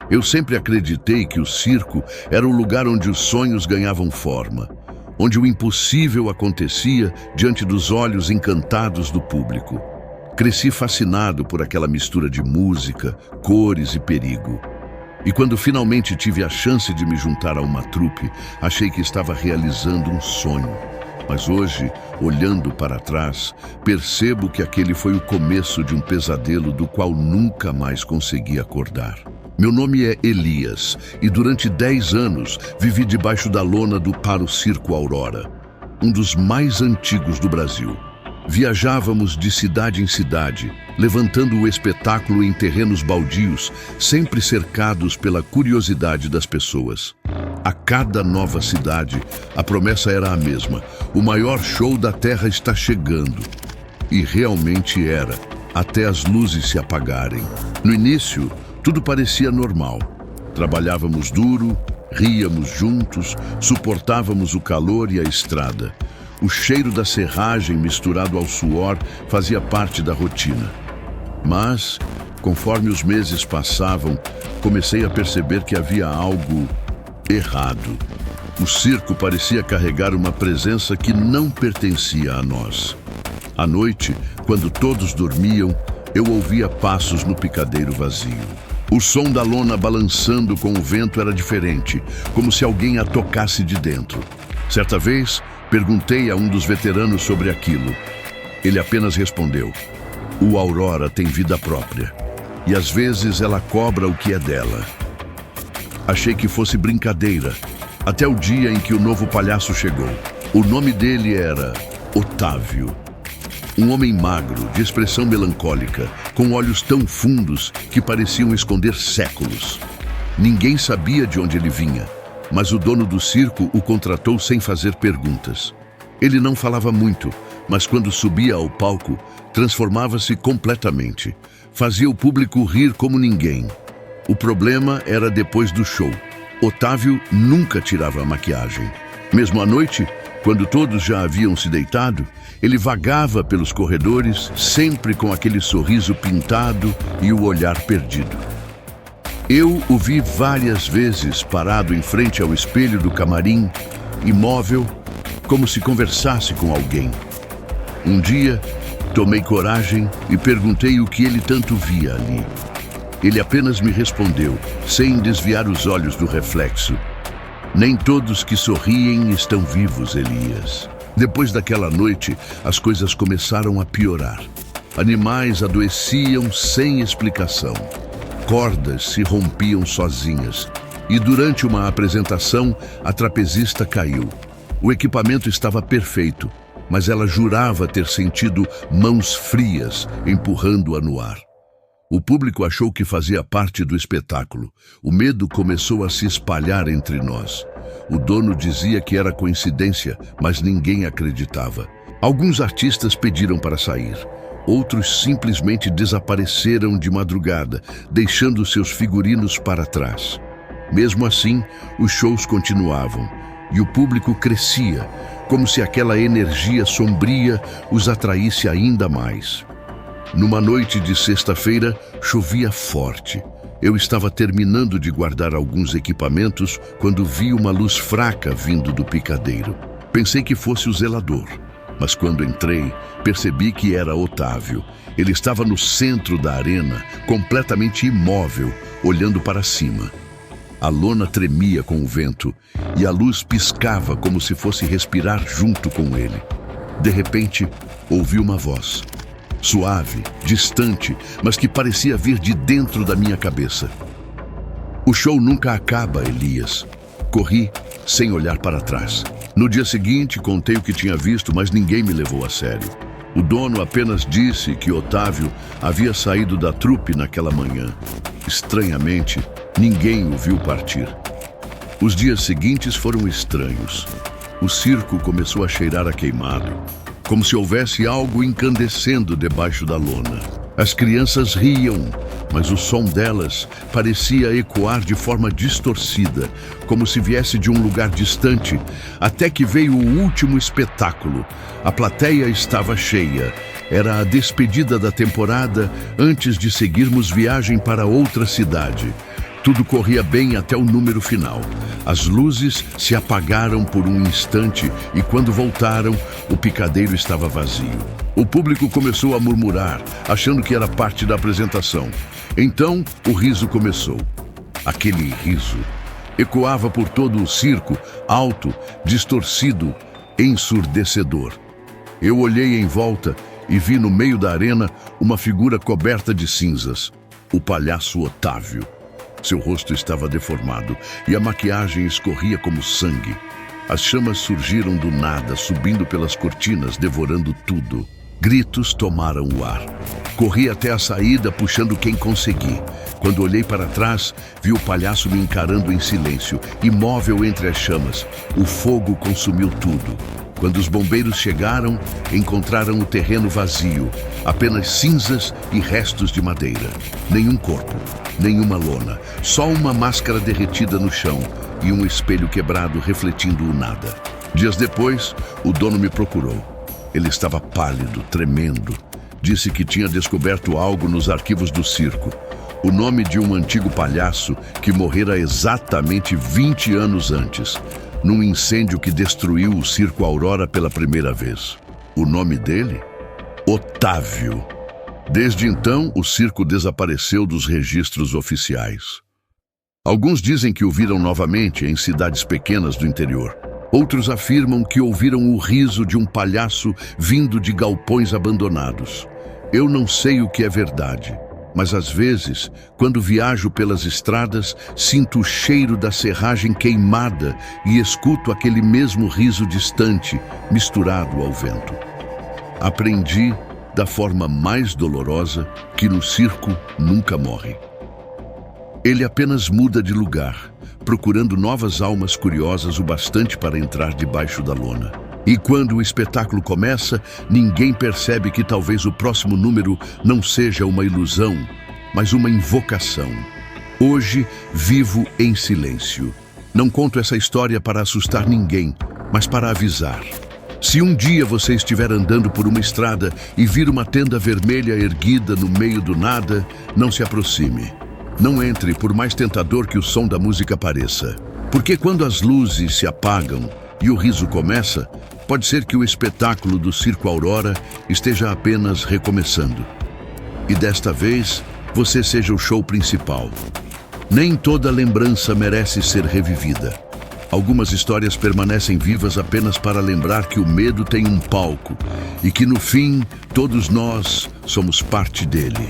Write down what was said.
Eu sempre acreditei que o circo era o lugar onde os sonhos ganhavam forma, onde o impossível acontecia diante dos olhos encantados do público. Cresci fascinado por aquela mistura de música, cores e perigo. E quando finalmente tive a chance de me juntar a uma trupe, achei que estava realizando um sonho. Mas hoje, olhando para trás, percebo que aquele foi o começo de um pesadelo do qual nunca mais consegui acordar. Meu nome é Elias e durante 10 anos vivi debaixo da lona do Para o Circo Aurora, um dos mais antigos do Brasil. Viajávamos de cidade em cidade, levantando o espetáculo em terrenos baldios, sempre cercados pela curiosidade das pessoas. A cada nova cidade, a promessa era a mesma: o maior show da Terra está chegando. E realmente era, até as luzes se apagarem. No início, tudo parecia normal. Trabalhávamos duro, ríamos juntos, suportávamos o calor e a estrada. O cheiro da serragem misturado ao suor fazia parte da rotina. Mas, conforme os meses passavam, comecei a perceber que havia algo errado. O circo parecia carregar uma presença que não pertencia a nós. À noite, quando todos dormiam, eu ouvia passos no picadeiro vazio. O som da lona balançando com o vento era diferente, como se alguém a tocasse de dentro. Certa vez, perguntei a um dos veteranos sobre aquilo. Ele apenas respondeu: "O Aurora tem vida própria, e às vezes ela cobra o que é dela." Achei que fosse brincadeira, até o dia em que o novo palhaço chegou. O nome dele era Otávio. Um homem magro, de expressão melancólica, com olhos tão fundos que pareciam esconder séculos. Ninguém sabia de onde ele vinha, mas o dono do circo o contratou sem fazer perguntas. Ele não falava muito, mas quando subia ao palco, transformava-se completamente. Fazia o público rir como ninguém. O problema era depois do show. Otávio nunca tirava a maquiagem. Mesmo à noite, quando todos já haviam se deitado, ele vagava pelos corredores, sempre com aquele sorriso pintado e o olhar perdido. Eu o vi várias vezes parado em frente ao espelho do camarim, imóvel, como se conversasse com alguém. Um dia, tomei coragem e perguntei o que ele tanto via ali. Ele apenas me respondeu, sem desviar os olhos do reflexo: "Nem todos que sorriem estão vivos, Elias." Depois daquela noite, as coisas começaram a piorar. Animais adoeciam sem explicação. Cordas se rompiam sozinhas. E durante uma apresentação, a trapezista caiu. O equipamento estava perfeito, mas ela jurava ter sentido mãos frias empurrando-a no ar. O público achou que fazia parte do espetáculo. O medo começou a se espalhar entre nós. O dono dizia que era coincidência, mas ninguém acreditava. Alguns artistas pediram para sair. Outros simplesmente desapareceram de madrugada, deixando seus figurinos para trás. Mesmo assim, os shows continuavam e o público crescia, como se aquela energia sombria os atraísse ainda mais. Numa noite de sexta-feira, chovia forte. Eu estava terminando de guardar alguns equipamentos quando vi uma luz fraca vindo do picadeiro. Pensei que fosse o zelador, mas quando entrei, percebi que era Otávio. Ele estava no centro da arena, completamente imóvel, olhando para cima. A lona tremia com o vento e a luz piscava como se fosse respirar junto com ele. De repente, ouvi uma voz. Suave, distante, mas que parecia vir de dentro da minha cabeça. "O show nunca acaba, Elias." Corri, sem olhar para trás. No dia seguinte, contei o que tinha visto, mas ninguém me levou a sério. O dono apenas disse que Otávio havia saído da trupe naquela manhã. Estranhamente, ninguém o viu partir. Os dias seguintes foram estranhos. O circo começou a cheirar a queimado, como se houvesse algo incandescendo debaixo da lona. As crianças riam, mas o som delas parecia ecoar de forma distorcida, como se viesse de um lugar distante, até que veio o último espetáculo. A plateia estava cheia. Era a despedida da temporada antes de seguirmos viagem para outra cidade. Tudo corria bem até o número final. As luzes se apagaram por um instante e, quando voltaram, o picadeiro estava vazio. O público começou a murmurar, achando que era parte da apresentação. Então, o riso começou. Aquele riso ecoava por todo o circo, alto, distorcido, ensurdecedor. Eu olhei em volta e vi no meio da arena uma figura coberta de cinzas. O palhaço Otávio. Seu rosto estava deformado e a maquiagem escorria como sangue. As chamas surgiram do nada, subindo pelas cortinas, devorando tudo. Gritos tomaram o ar. Corri até a saída, puxando quem consegui. Quando olhei para trás, vi o palhaço me encarando em silêncio, imóvel entre as chamas. O fogo consumiu tudo. Quando os bombeiros chegaram, encontraram o terreno vazio, apenas cinzas e restos de madeira. Nenhum corpo, nenhuma lona, só uma máscara derretida no chão e um espelho quebrado refletindo o nada. Dias depois, o dono me procurou. Ele estava pálido, tremendo. Disse que tinha descoberto algo nos arquivos do circo. O nome de um antigo palhaço que morrera exatamente 20 anos antes, num incêndio que destruiu o Circo Aurora pela primeira vez. O nome dele? Otávio. Desde então, o circo desapareceu dos registros oficiais. Alguns dizem que o viram novamente em cidades pequenas do interior. Outros afirmam que ouviram o riso de um palhaço vindo de galpões abandonados. Eu não sei o que é verdade, mas às vezes, quando viajo pelas estradas, sinto o cheiro da serragem queimada e escuto aquele mesmo riso distante, misturado ao vento. Aprendi, da forma mais dolorosa, que no circo nunca morre. Ele apenas muda de lugar, procurando novas almas curiosas o bastante para entrar debaixo da lona. E quando o espetáculo começa, ninguém percebe que talvez o próximo número não seja uma ilusão, mas uma invocação. Hoje, vivo em silêncio. Não conto essa história para assustar ninguém, mas para avisar. Se um dia você estiver andando por uma estrada e vir uma tenda vermelha erguida no meio do nada, não se aproxime. Não entre, por mais tentador que o som da música pareça. Porque quando as luzes se apagam e o riso começa, pode ser que o espetáculo do Circo Aurora esteja apenas recomeçando. E desta vez, você seja o show principal. Nem toda lembrança merece ser revivida. Algumas histórias permanecem vivas apenas para lembrar que o medo tem um palco e que, no fim, todos nós somos parte dele.